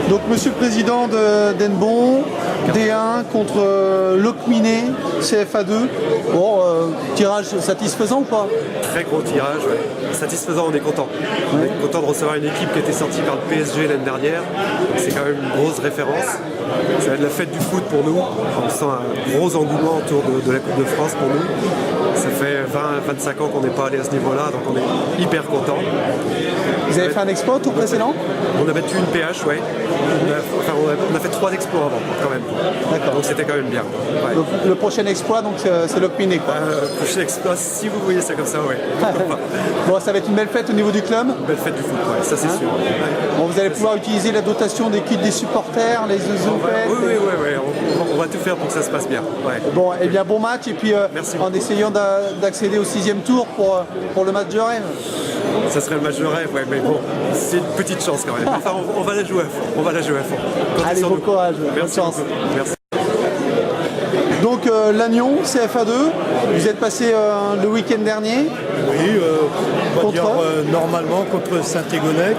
Donc Monsieur le Président d'Henbon, D1 contre Locminé, CFA2. Bon, tirage satisfaisant ou pas? Très gros tirage, ouais. Satisfaisant, on est content. On est content de recevoir une équipe qui était sortie par le PSG l'année dernière. C'est quand même une grosse référence. Ça va être la fête du foot pour nous. On sent un gros engouement autour de la Coupe de France pour nous. Ça fait 20-25 ans qu'on n'est pas allé à ce niveau-là, donc on est hyper content. Vous avez fait un exploit au tour précédent? On a battu une PH, ouais. On a fait 3 exploits avant, quand même. D'accord. Donc c'était quand même bien. Ouais. Donc, le prochain exploit, donc c'est Locminé, quoi. Prochain exploit, si vous voyez ça comme ça, ouais. Bon, ça va être une belle fête au niveau du club. Une belle fête du foot, ouais, ça c'est sûr. Ouais. Bon, vous allez pouvoir utiliser la dotation des kits des supporters, les Oui, on va tout faire pour que ça se passe bien. Ouais. Bon, et bien bon match, et puis en essayant d'accéder au 6e tour pour le match de rêve. Ça serait le match de rêve, ouais, mais bon, c'est une petite chance quand même. Enfin, on va la jouer à fond. On va la jouer à fond. Allez, bon courage. Merci beaucoup. Merci. Donc Lannion, CFA2, vous êtes passé le week-end dernier. Oui, on va dire normalement contre Saint-Égonec.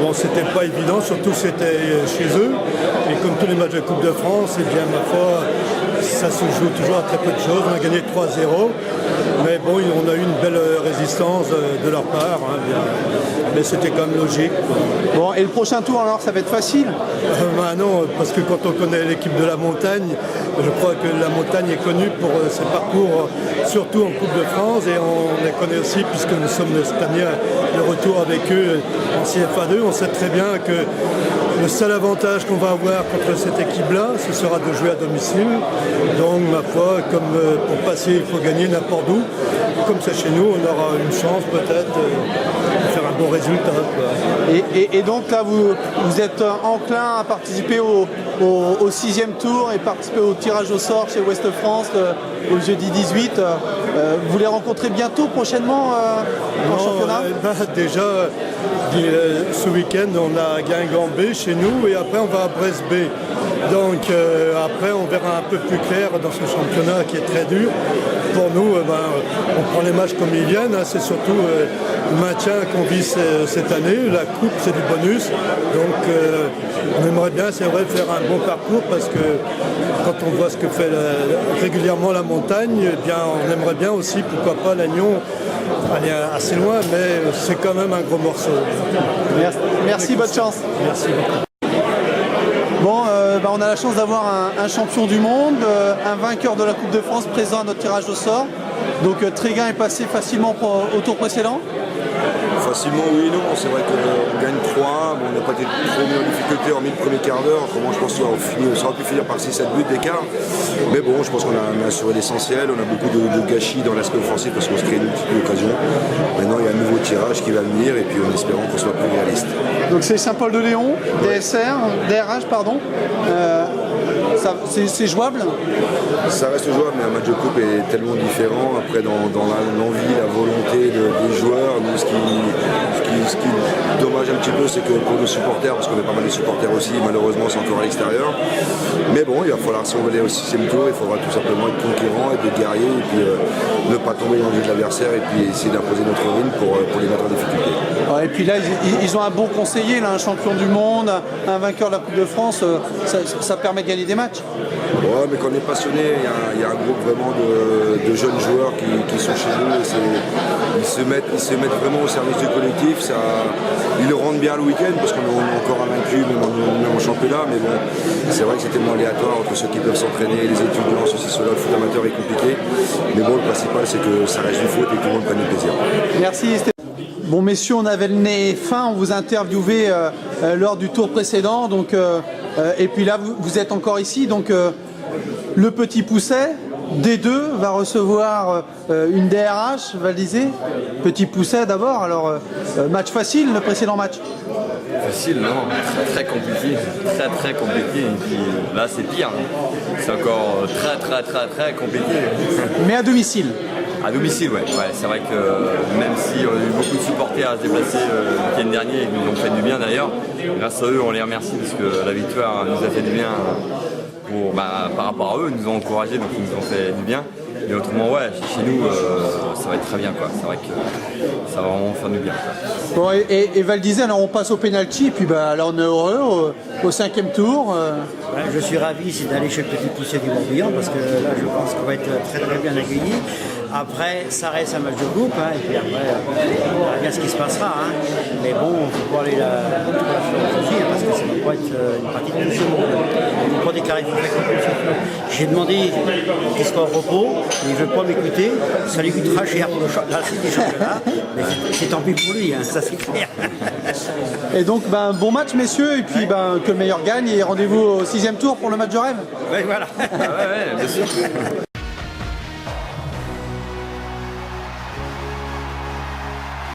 Bon, c'était pas évident, surtout c'était chez eux. Et comme tous les matchs de Coupe de France, eh bien ma foi, ça se joue toujours à très peu de choses. On a gagné 3-0. Mais bon, on a eu une belle résistance de leur part. Hein, mais c'était quand même logique. Bon, et le prochain tour alors, ça va être facile? Bah non, parce que quand on connaît l'équipe de la montagne, je crois que la montagne est connue pour ses parcours, surtout en Coupe de France, et on les connaît aussi puisque nous sommes cette année de retour avec eux en CFA2. On sait très bien que le seul avantage qu'on va avoir contre cette équipe-là, ce sera de jouer à domicile. Donc ma foi, comme pour passer, il faut gagner n'importe où. Comme c'est chez nous, on aura une chance peut-être de faire un bon résultat. Et donc là, vous êtes enclin à participer au 6e tour et participer au tirage au sort chez Ouest France au jeudi 18. Vous les rencontrez bientôt, prochainement, en championnat? Déjà, ce week-end, on a Guingamp B chez nous et après on va à Brest B. Donc après, on verra un peu plus clair dans ce championnat qui est très dur. Pour nous, on prend les matchs comme ils viennent. Hein. C'est surtout le maintien qu'on vise cette année. La coupe, c'est du bonus. Donc on aimerait bien, c'est vrai, faire un bon parcours parce que quand on voit ce que fait régulièrement la montagne, eh bien, on aimerait bien aussi, pourquoi pas, Lannion aller assez loin, mais c'est quand même un gros morceau. Merci, bonne chance. Merci beaucoup. Bon, on a la chance d'avoir un champion du monde, un vainqueur de la Coupe de France présent à notre tirage au sort. Donc Tréguin est passé facilement au tour précédent. Facilement, oui et non. C'est vrai qu'on gagne 3-1. Bon, on n'a pas été trop mis en difficulté hormis le premier quart d'heure. Autrement, je pense qu'on aurait pu finir par 6-7 buts d'écart. Mais bon, je pense qu'on a assuré l'essentiel. On a beaucoup de gâchis dans l'aspect offensif parce qu'on se crée une petite occasion. Maintenant, il y a un nouveau tirage qui va venir et puis en espérant qu'on soit plus réaliste. Donc c'est Saint-Paul-de-Léon, DRH, pardon. C'est jouable? Ça reste jouable, mais un match de coupe est tellement différent. Après, dans l'envie, la volonté des joueurs, nous, ce qui est dommage un petit peu, c'est que pour nos supporters, parce qu'on a pas mal de supporters aussi, malheureusement, c'est encore à l'extérieur. Mais bon, il va falloir, si on veut aller au 6e tour, il faudra tout simplement être conquérant, être guerrier, et puis ne pas tomber dans le jeu de l'adversaire, et puis essayer d'imposer notre rythme pour les mettre en difficulté. Ouais, et puis là, ils ont un bon conseiller, là, un champion du monde, un vainqueur de la Coupe de France, ça permet de gagner des matchs. Ouais, mais quand on est passionné, il y a un groupe vraiment de jeunes joueurs qui sont chez nous. Ils se mettent vraiment au service du collectif. Ils le rendent bien le week-end parce qu'on est encore invaincu, même en championnat. Mais bon, c'est vrai que c'est tellement aléatoire entre ceux qui peuvent s'entraîner, les étudiants, ceci, cela. Le foot amateur est compliqué. Mais bon, le principal, c'est que ça reste du foot et que tout le monde prenne du plaisir. Merci Stéphane. Bon messieurs, on avait le nez fin, on vous a interviewé lors du tour précédent, donc, et puis là vous êtes encore ici, donc le Petit Pousset, D2 va recevoir une DRH Val-d'Isère. Petit Pousset d'abord, alors match facile le précédent match? Facile, non, très compliqué, très compliqué, et puis là c'est pire, c'est encore très compliqué. Mais à domicile? À domicile, ouais. C'est vrai que même si on a eu beaucoup de supporters à se déplacer le week-end dernier et qui nous ont fait du bien d'ailleurs, grâce à eux on les remercie parce que la victoire nous a fait du bien par rapport à eux, ils nous ont encouragés donc ils nous ont fait du bien. Mais autrement, ouais, chez nous, ça va être très bien, quoi. C'est vrai que ça va vraiment faire du bien, quoi. Bon, et Val disait, alors on passe au penalty, puis bah, là on est heureux au 5e tour. Ouais, je suis ravi c'est d'aller chez le Petit Poussé du Morbihan parce que là je pense qu'on va être très très bien accueillis. Après ça reste un match de groupe et puis après on verra bien ce qui se passera. Mais bon, il faut pas aller la philosophie parce que ça ne va pas être une partie de tout le monde. Il ne faut pas déclarer J'ai demandé qu'il soit au repos, il ne veut pas m'écouter, ça lui coûtera cher pour la suite du championnat, mais c'est tant pis pour lui, ça c'est clair. Et donc bon match messieurs, et puis que le meilleur gagne, et rendez-vous au 6e tour pour le match de rêve. Ouais, voilà. Ah ouais, bien sûr.